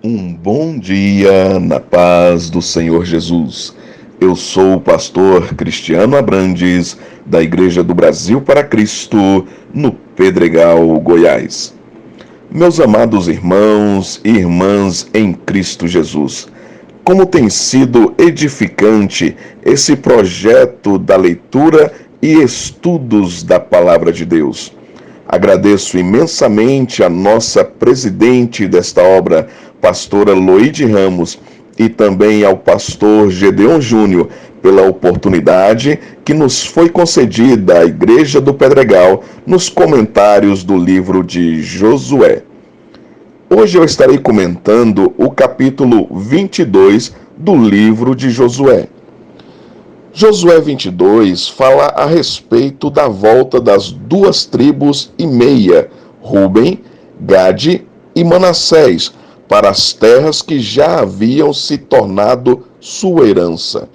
Um bom dia na paz do Senhor Jesus. Eu sou o pastor Cristiano Abrantes, da Igreja do Brasil para Cristo, no Pedregal, Goiás. Meus amados irmãos e irmãs em Cristo Jesus, como tem sido edificante esse projeto da leitura e estudos da Palavra de Deus. Agradeço imensamente a nossa presidente desta obra, pastora Loide Ramos, e também ao pastor Gedeon Júnior, pela oportunidade que nos foi concedida à Igreja do Pedregal nos comentários do livro de Josué. Hoje eu estarei comentando o capítulo 22 do livro de Josué. Josué 22 fala a respeito da volta das 2,5 tribos, Ruben, Gade e Manassés, para as terras que já haviam se tornado sua herança.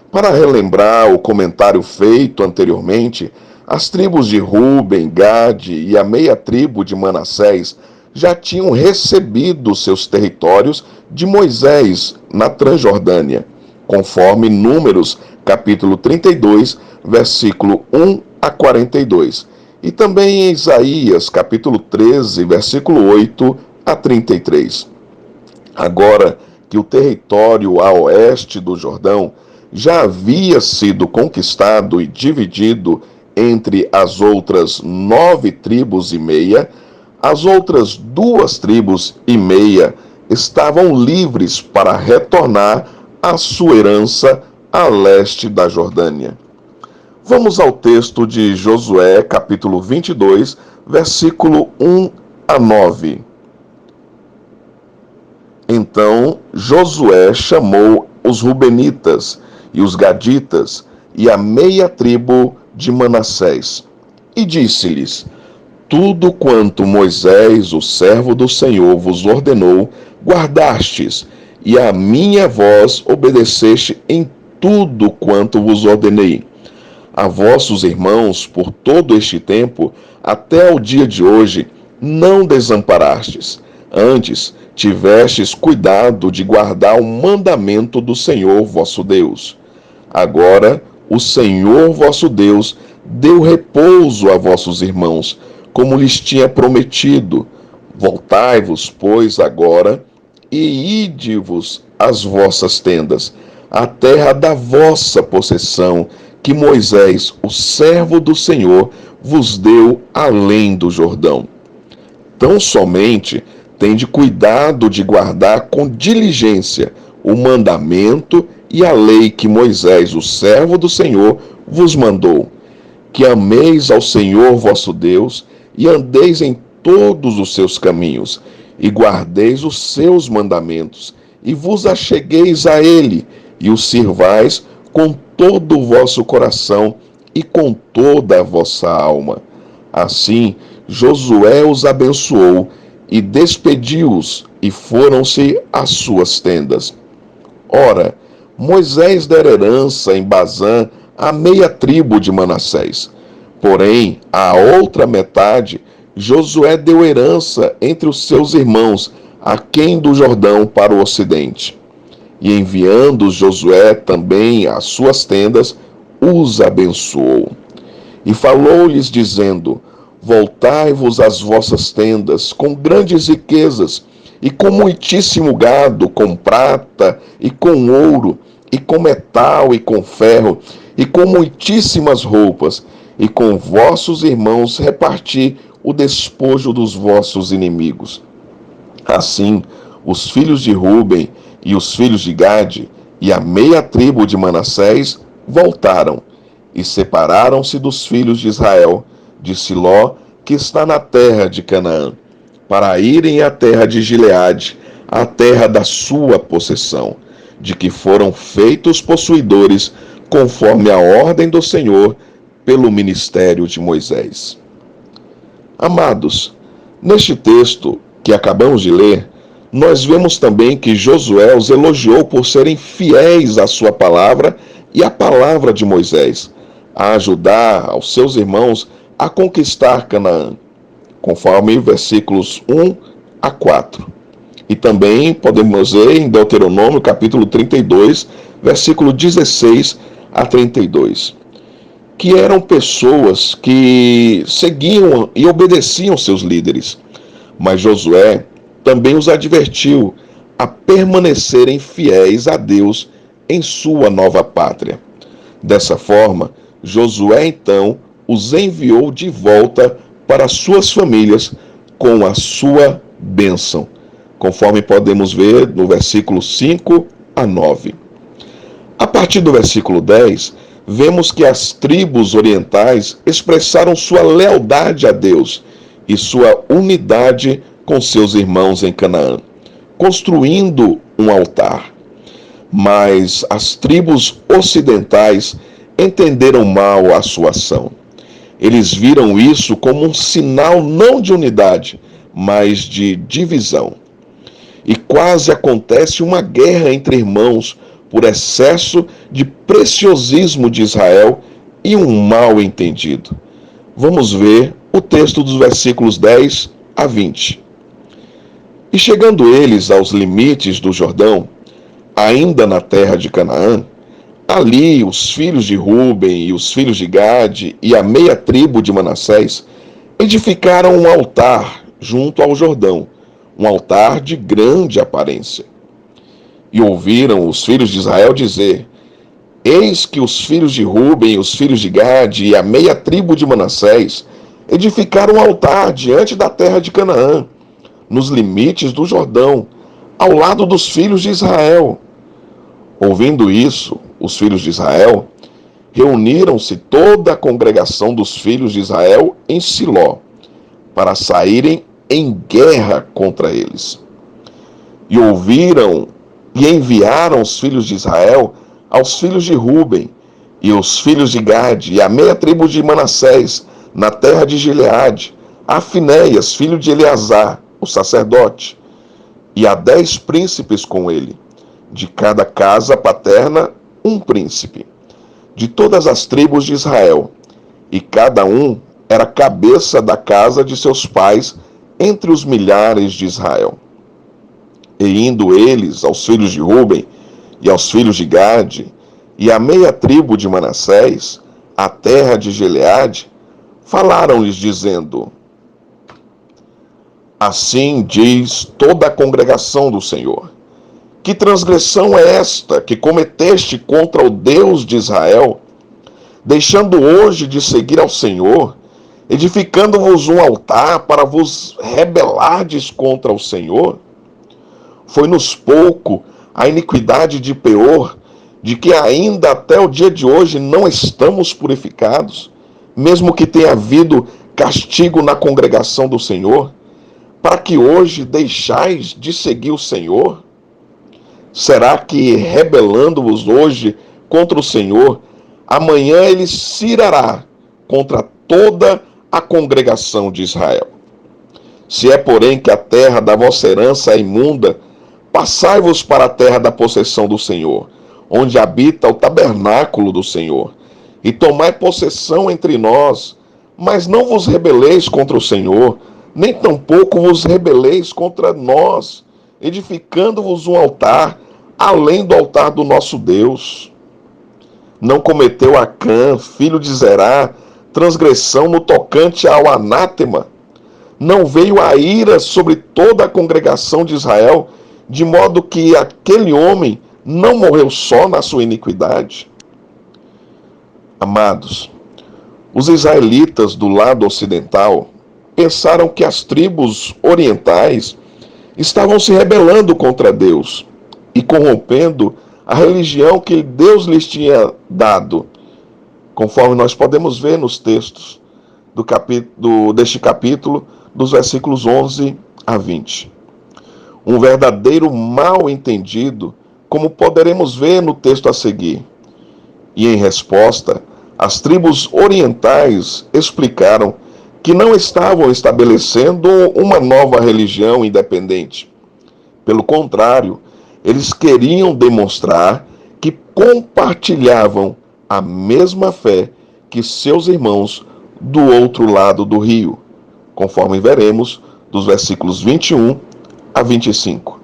Para relembrar o comentário feito anteriormente, as tribos de Ruben, Gade e a meia tribo de Manassés já tinham recebido seus territórios de Moisés na Transjordânia, conforme Números capítulo 32, versículo 1 a 42, e também em Isaías capítulo 13, versículo 8 a 33. Agora que o território a oeste do Jordão já havia sido conquistado e dividido entre as outras 9,5 tribos, as outras 2,5 tribos estavam livres para retornar à sua herança a leste da Jordânia. Vamos ao texto de Josué, capítulo 22, versículo 1 a 9. Então Josué chamou os Rubenitas e os Gaditas e a meia tribo de Manassés, e disse-lhes: tudo quanto Moisés, o servo do Senhor, vos ordenou, guardastes, e a minha voz obedeceste em tudo quanto vos ordenei. A vossos irmãos, por todo este tempo, até o dia de hoje, não desamparastes. Antes, tivestes cuidado de guardar o mandamento do Senhor vosso Deus. Agora, o Senhor vosso Deus deu repouso a vossos irmãos, como lhes tinha prometido. Voltai-vos, pois, agora, e ide-vos às vossas tendas, a terra da vossa possessão, que Moisés, o servo do Senhor, vos deu além do Jordão. Tão somente tende cuidado de guardar com diligência o mandamento e a lei que Moisés, o servo do Senhor, vos mandou, que ameis ao Senhor vosso Deus e andeis em todos os seus caminhos, e guardeis os seus mandamentos, e vos achegueis a ele, e o sirvais com todo o vosso coração e com toda a vossa alma. Assim, Josué os abençoou e despediu-os, e foram-se às suas tendas. Ora, Moisés dera herança em Bazã à meia tribo de Manassés. Porém, à outra metade, Josué deu herança entre os seus irmãos, aquém do Jordão para o ocidente. E enviando Josué também às suas tendas, os abençoou. E falou-lhes, dizendo: voltai-vos às vossas tendas com grandes riquezas, e com muitíssimo gado, com prata, e com ouro, e com metal, e com ferro, e com muitíssimas roupas, e com vossos irmãos reparti o despojo dos vossos inimigos. Assim, os filhos de Ruben e os filhos de Gade e a meia tribo de Manassés voltaram e separaram-se dos filhos de Israel, de Siló, que está na terra de Canaã, para irem à terra de Gileade, a terra da sua possessão, de que foram feitos possuidores, conforme a ordem do Senhor, pelo ministério de Moisés. Amados, neste texto que acabamos de ler, nós vemos também que Josué os elogiou por serem fiéis à sua palavra e à palavra de Moisés, a ajudar aos seus irmãos a conquistar Canaã, conforme versículos 1 a 4. E também podemos ver em Deuteronômio, capítulo 32, versículo 16 a 32, que eram pessoas que seguiam e obedeciam seus líderes. Mas Josué também os advertiu a permanecerem fiéis a Deus em sua nova pátria. Dessa forma, Josué então os enviou de volta para suas famílias com a sua bênção, conforme podemos ver no versículo 5 a 9. A partir do versículo 10, vemos que as tribos orientais expressaram sua lealdade a Deus e sua unidade com seus irmãos em Canaã, construindo um altar. Mas as tribos ocidentais entenderam mal a sua ação. Eles viram isso como um sinal não de unidade, mas de divisão. E quase acontece uma guerra entre irmãos por excesso de preciosismo de Israel e um mal entendido. Vamos ver o texto dos versículos 10 a 20. E chegando eles aos limites do Jordão, ainda na terra de Canaã, ali os filhos de Ruben e os filhos de Gade e a meia tribo de Manassés edificaram um altar junto ao Jordão, um altar de grande aparência. E ouviram os filhos de Israel dizer: Eis que os filhos de Ruben e os filhos de Gade e a meia tribo de Manassés edificaram um altar diante da terra de Canaã, nos limites do Jordão, ao lado dos filhos de Israel. Ouvindo isso, os filhos de Israel reuniram-se toda a congregação dos filhos de Israel em Siló, para saírem em guerra contra eles. E ouviram e enviaram os filhos de Israel aos filhos de Ruben e os filhos de Gade e a meia tribo de Manassés, na terra de Gileade, a Finéias, filho de Eleazar, o sacerdote, e a 10 príncipes com ele, de cada casa paterna um príncipe, de todas as tribos de Israel, e cada um era cabeça da casa de seus pais entre os milhares de Israel. E indo eles aos filhos de Ruben e aos filhos de Gade e à meia tribo de Manassés, à terra de Gileade, falaram-lhes dizendo: Assim diz toda a congregação do Senhor: Que transgressão é esta que cometeste contra o Deus de Israel, deixando hoje de seguir ao Senhor, edificando-vos um altar para vos rebelardes contra o Senhor? Foi-nos pouco a iniquidade de Peor, de que ainda até o dia de hoje não estamos purificados, mesmo que tenha havido castigo na congregação do Senhor, para que hoje deixais de seguir o Senhor? Será que, rebelando-vos hoje contra o Senhor, amanhã ele se irará contra toda a congregação de Israel? Se é, porém, que a terra da vossa herança é imunda, passai-vos para a terra da possessão do Senhor, onde habita o tabernáculo do Senhor, e tomai possessão entre nós, mas não vos rebeleis contra o Senhor, nem tampouco vos rebeleis contra nós, edificando-vos um altar, além do altar do nosso Deus. Não cometeu Acã, filho de Zerá, transgressão no tocante ao anátema? Não veio a ira sobre toda a congregação de Israel, de modo que aquele homem não morreu só na sua iniquidade? Amados, os israelitas do lado ocidental pensaram que as tribos orientais estavam se rebelando contra Deus e corrompendo a religião que Deus lhes tinha dado, conforme nós podemos ver nos textos deste capítulo, dos versículos 11 a 20. Um verdadeiro mal entendido, como poderemos ver no texto a seguir. E em resposta, as tribos orientais explicaram que não estavam estabelecendo uma nova religião independente. Pelo contrário, eles queriam demonstrar que compartilhavam a mesma fé que seus irmãos do outro lado do rio, conforme veremos dos versículos 21 a 25.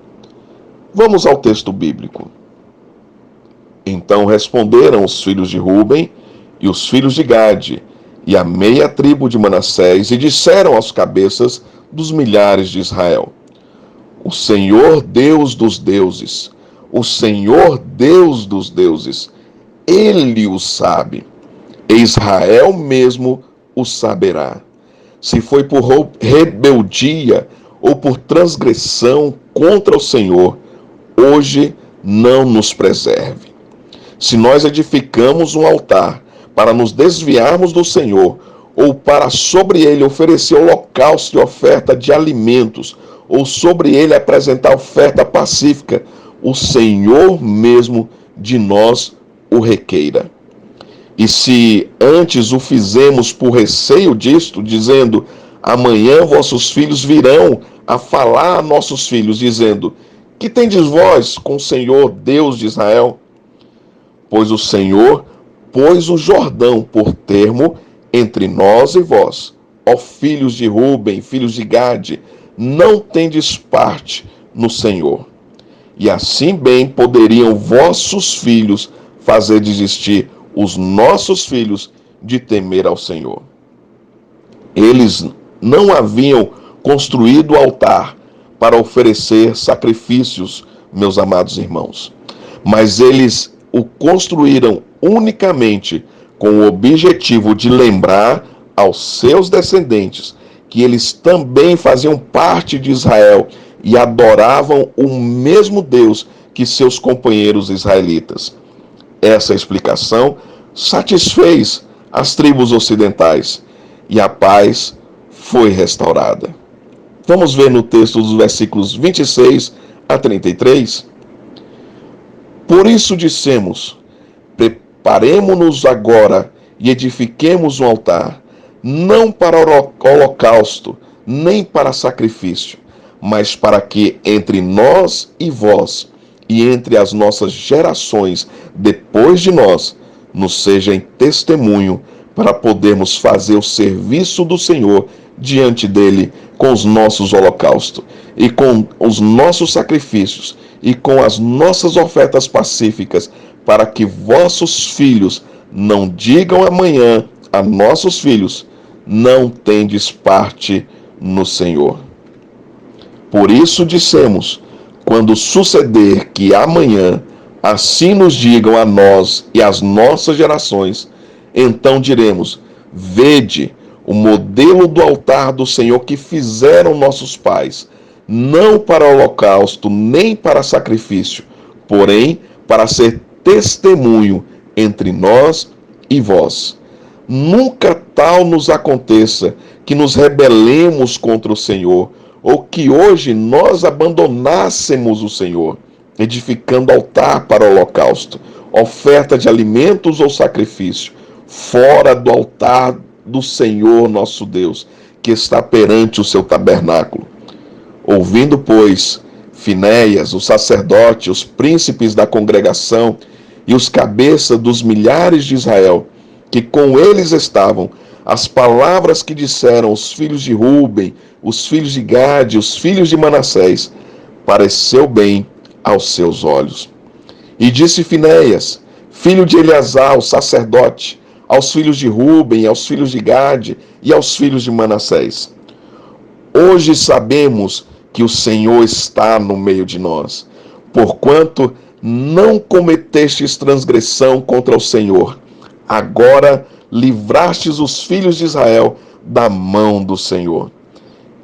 Vamos ao texto bíblico. Então responderam os filhos de Ruben e os filhos de Gade e a meia tribo de Manassés e disseram aos cabeças dos milhares de Israel: O Senhor Deus dos deuses, o Senhor Deus dos deuses, Ele o sabe, e Israel mesmo o saberá. Se foi por rebeldia ou por transgressão contra o Senhor, hoje não nos preserve. Se nós edificamos um altar para nos desviarmos do Senhor, ou para sobre ele oferecer holocausto e oferta de alimentos, ou sobre ele apresentar oferta pacífica, o Senhor mesmo de nós o requeira. E se antes o fizemos por receio disto, dizendo: amanhã vossos filhos virão a falar a nossos filhos, dizendo: que tendes vós com o Senhor Deus de Israel? Pois o Senhor pôs o Jordão por termo entre nós e vós. Ó filhos de Ruben, filhos de Gade, não tendes parte no Senhor. E assim bem poderiam vossos filhos fazer desistir os nossos filhos de temer ao Senhor. Eles não haviam construído altar para oferecer sacrifícios, meus amados irmãos, mas eles o construíram unicamente com o objetivo de lembrar aos seus descendentes que eles também faziam parte de Israel e adoravam o mesmo Deus que seus companheiros israelitas. Essa explicação satisfez as tribos ocidentais e a paz foi restaurada. Vamos ver no texto dos versículos 26 a 33. Por isso dissemos: preparemo-nos agora e edifiquemos um altar, não para holocausto, nem para sacrifício, mas para que entre nós e vós, e entre as nossas gerações depois de nós, nos seja em testemunho para podermos fazer o serviço do Senhor diante dele com os nossos holocaustos e com os nossos sacrifícios e com as nossas ofertas pacíficas, para que vossos filhos não digam amanhã a nossos filhos: não tendes parte no Senhor. Por isso dissemos: quando suceder que amanhã assim nos digam a nós e às nossas gerações, então diremos: vede o modelo do altar do Senhor que fizeram nossos pais, não para holocausto nem para sacrifício, porém para ser testemunho entre nós e vós. Nunca tal nos aconteça que nos rebelemos contra o Senhor, ou que hoje nós abandonássemos o Senhor, edificando altar para holocausto, oferta de alimentos ou sacrifício, fora do altar do Senhor nosso Deus, que está perante o seu tabernáculo. Ouvindo, pois, Finéias, o sacerdote, os príncipes da congregação e os cabeças dos milhares de Israel, que com eles estavam, as palavras que disseram os filhos de Ruben, os filhos de Gade, os filhos de Manassés, pareceu bem aos seus olhos. E disse Finéias, filho de Eleazar, o sacerdote, aos filhos de Ruben, aos filhos de Gade e aos filhos de Manassés: hoje sabemos que o Senhor está no meio de nós, porquanto não cometestes transgressão contra o Senhor. Agora livrastes os filhos de Israel da mão do Senhor.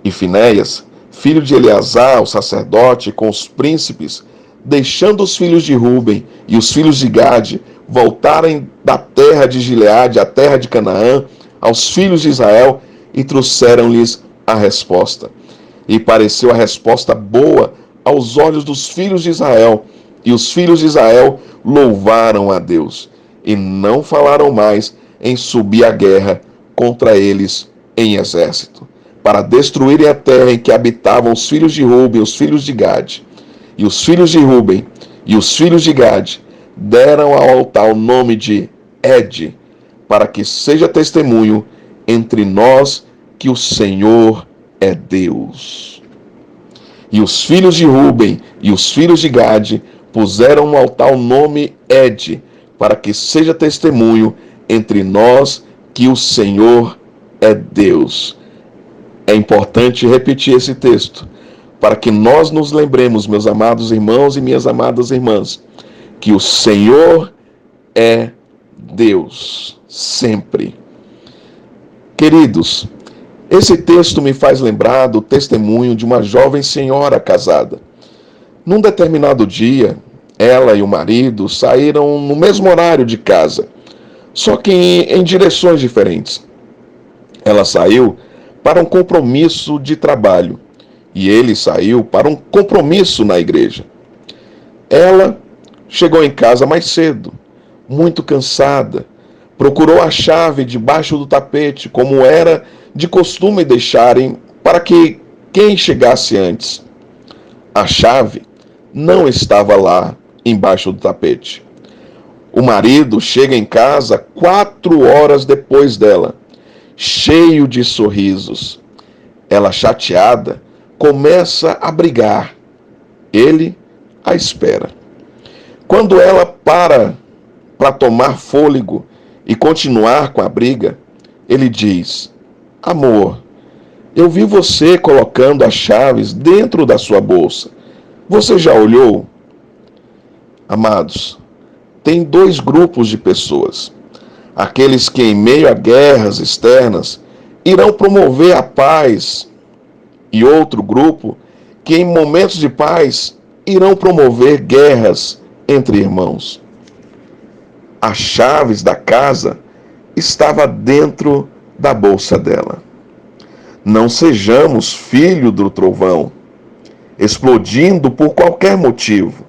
E Finéias, filho de Eleazar, o sacerdote, com os príncipes, deixando os filhos de Ruben e os filhos de Gade voltarem da terra de Gileade à terra de Canaã aos filhos de Israel, e trouxeram-lhes a resposta. E pareceu a resposta boa aos olhos dos filhos de Israel, e os filhos de Israel louvaram a Deus, e não falaram mais em subir à guerra contra eles em exército, para destruírem a terra em que habitavam os filhos de Ruben e os filhos de Gade. E os filhos de Ruben e os filhos de Gade deram ao altar o nome de Ed, para que seja testemunho entre nós que o Senhor é Deus. E os filhos de Ruben e os filhos de Gade puseram no altar o nome Ed, para que seja testemunho entre nós que o Senhor é Deus. É importante repetir esse texto, para que nós nos lembremos, meus amados irmãos e minhas amadas irmãs, que o Senhor é Deus, sempre. Queridos, esse texto me faz lembrar do testemunho de uma jovem senhora casada. Num determinado dia, ela e o marido saíram no mesmo horário de casa, só que em direções diferentes. Ela saiu para um compromisso de trabalho e ele saiu para um compromisso na igreja. Ela chegou em casa mais cedo, muito cansada. Procurou a chave debaixo do tapete, como era de costume deixarem para que quem chegasse antes. A chave não estava lá embaixo do tapete. O marido chega em casa 4 horas depois dela, cheio de sorrisos. Ela, chateada, começa a brigar. Ele a espera. Quando ela para tomar fôlego e continuar com a briga, ele diz: Amor, eu vi você colocando as chaves dentro da sua bolsa. Você já olhou? Amados, tem dois grupos de pessoas. Aqueles que, em meio a guerras externas, irão promover a paz, e outro grupo que, em momentos de paz, irão promover guerras entre irmãos. As chaves da casa estavam dentro da bolsa dela. Não sejamos filho do trovão, explodindo por qualquer motivo,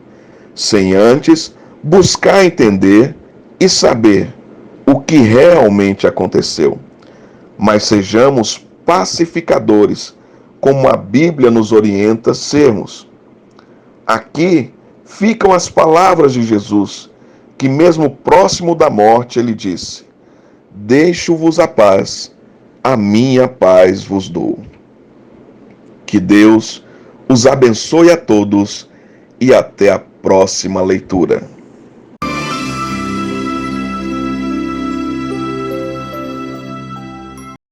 sem antes buscar entender e saber o que realmente aconteceu. Mas sejamos pacificadores, como a Bíblia nos orienta a sermos. Aqui ficam as palavras de Jesus, que mesmo próximo da morte ele disse: Deixo-vos a paz, a minha paz vos dou. Que Deus os abençoe a todos e até a próxima leitura.